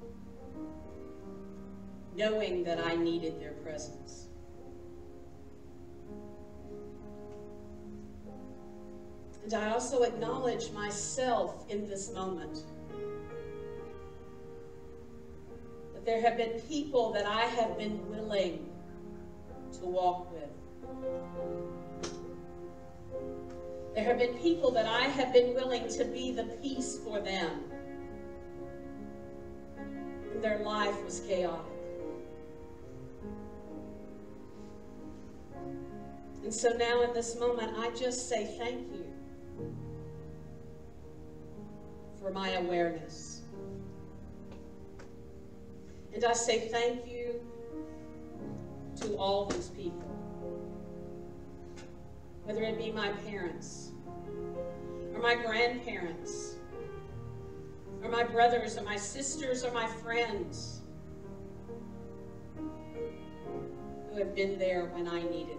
knowing that I needed their presence. And I also acknowledge myself in this moment. That there have been people that I have been willing to walk with. There have been people that I have been willing to be the peace for them. And their life was chaotic. And so now in this moment, I just say thank you for my awareness. And I say thank you to all these people, whether it be my parents, or my grandparents, or my brothers, or my sisters, or my friends, who have been there when I needed them.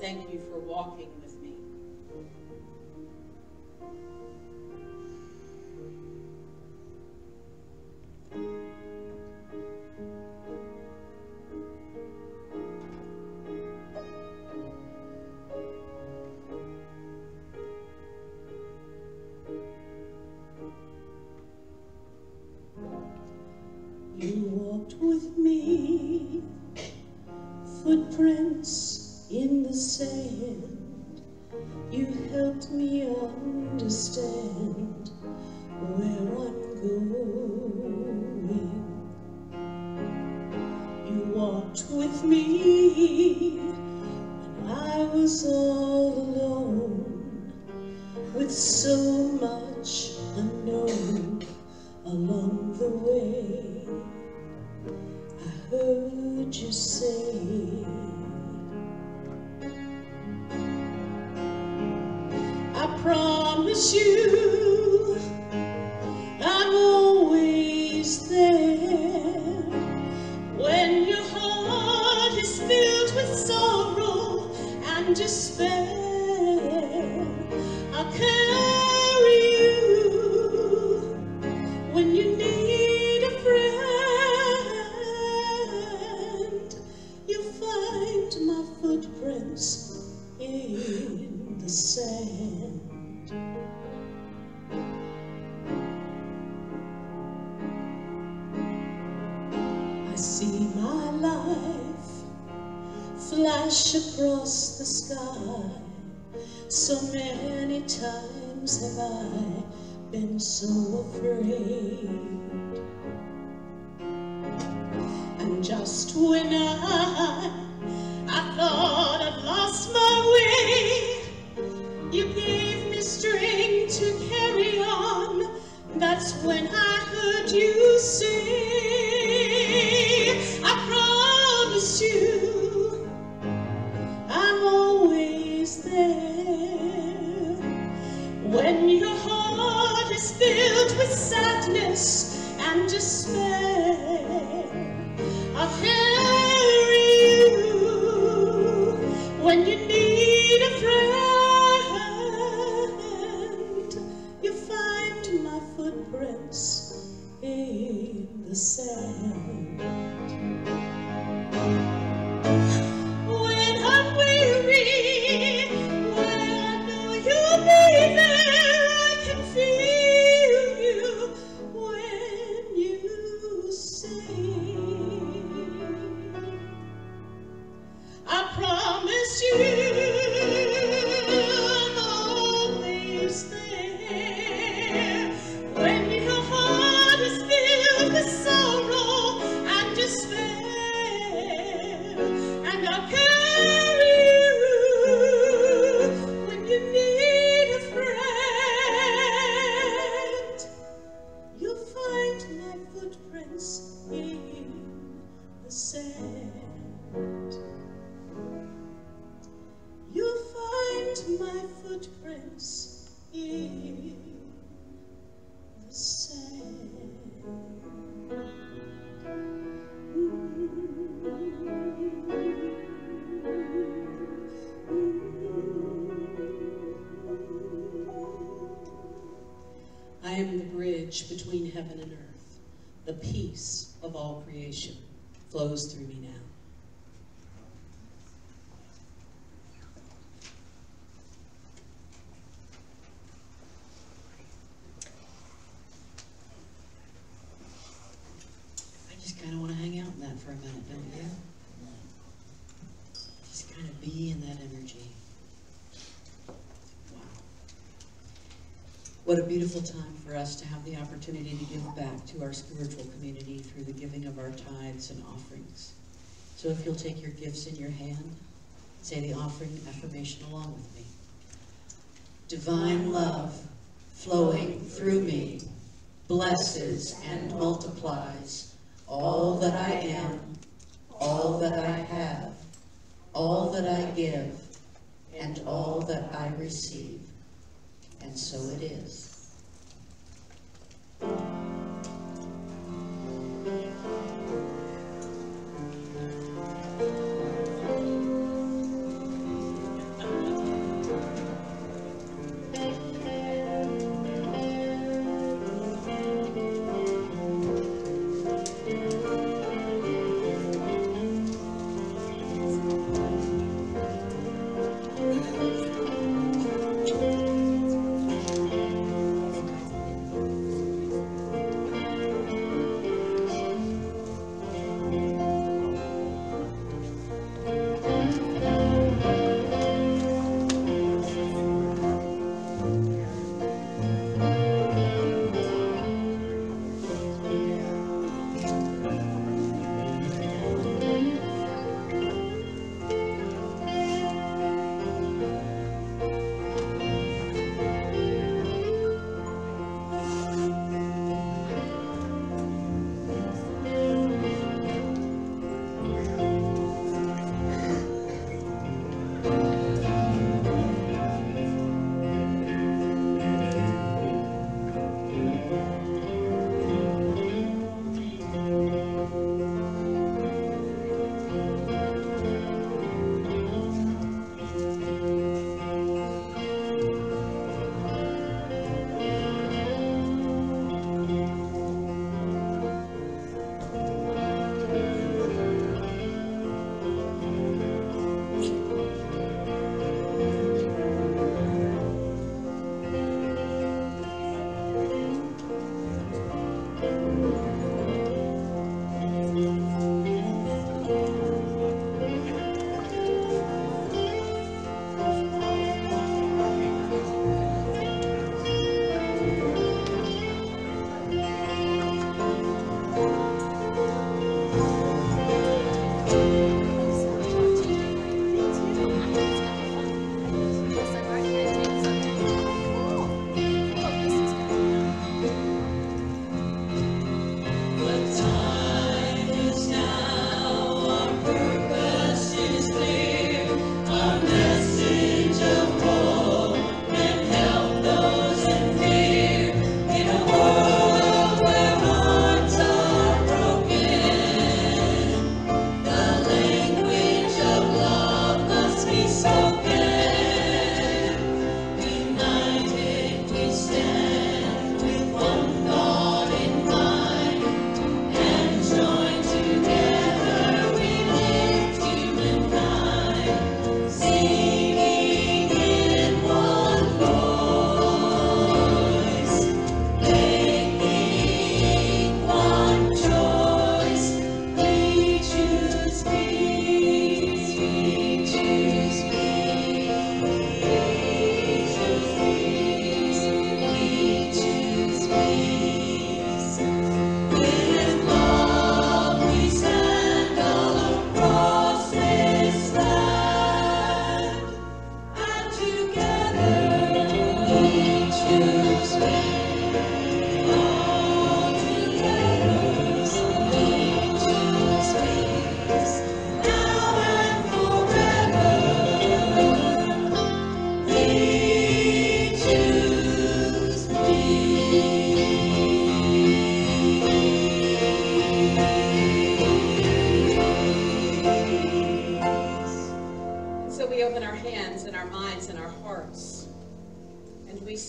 Thank you for walking with me. You walked with me, footprints in the sand. You helped me understand where I'm going. You walked with me when I was all alone, with so much unknown along the way. I heard you say, I promise you I'm always there. When your heart is filled with sorrow and despair, I'll carry you when you need a friend. You'll find my footprints in the sand. I see my life flash across the sky. So many times have I been so afraid. And just when I thought I'd lost my way, you gave me strength to carry on. That's when I heard you say, I promise you I'm always there. When your heart is filled with sadness and despair, I'll carry you when you need a friend. You find my footprints in the sand. When I'm weary, when I know you'll be there, I can feel you when you say, I promise you I'm always there. When your heart is filled with sorrow and am the bridge between heaven and earth. The peace of all creation flows through me now. I just kind of want to hang out in that for a minute, don't you? Just kind of be in that energy. Wow. What a beautiful time for us to have the opportunity to give back to our spiritual community through the giving of our tithes and offerings. So if you'll take your gifts in your hand, say the offering affirmation along with me. Divine love flowing through me blesses and multiplies all that I am, all that I have, all that I give, and all that I receive. And so it is.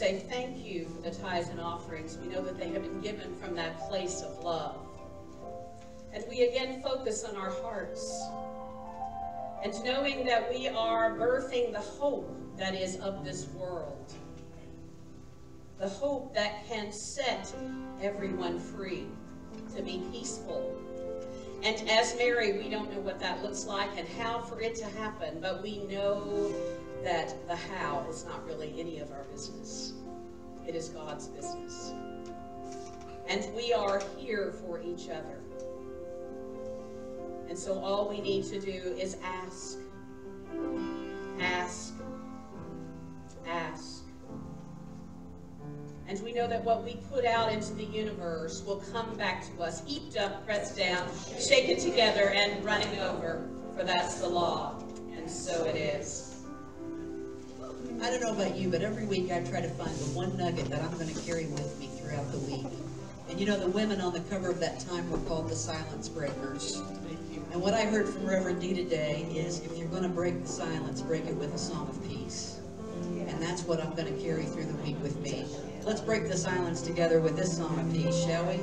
say thank you for the tithes and offerings. We know that they have been given from that place of love. And we again focus on our hearts. And knowing that we are birthing the hope that is of this world. The hope that can set everyone free to be peaceful. And as Mary, we don't know what that looks like and how for it to happen, but we know that the how is not really any of our business. It is God's business. And we are here for each other. And so all we need to do is ask, ask, ask. And we know that what we put out into the universe will come back to us, heaped up, pressed down, shaken together, and running over, for that's the law. And so it is. I don't know about you, but every week I try to find the one nugget that I'm going to carry with me throughout the week. And you know, the women on the cover of that time were called the silence breakers. And what I heard from Reverend D today is, if you're going to break the silence, break it with a song of peace. And that's what I'm going to carry through the week with me. Let's break the silence together with this song of peace, shall we?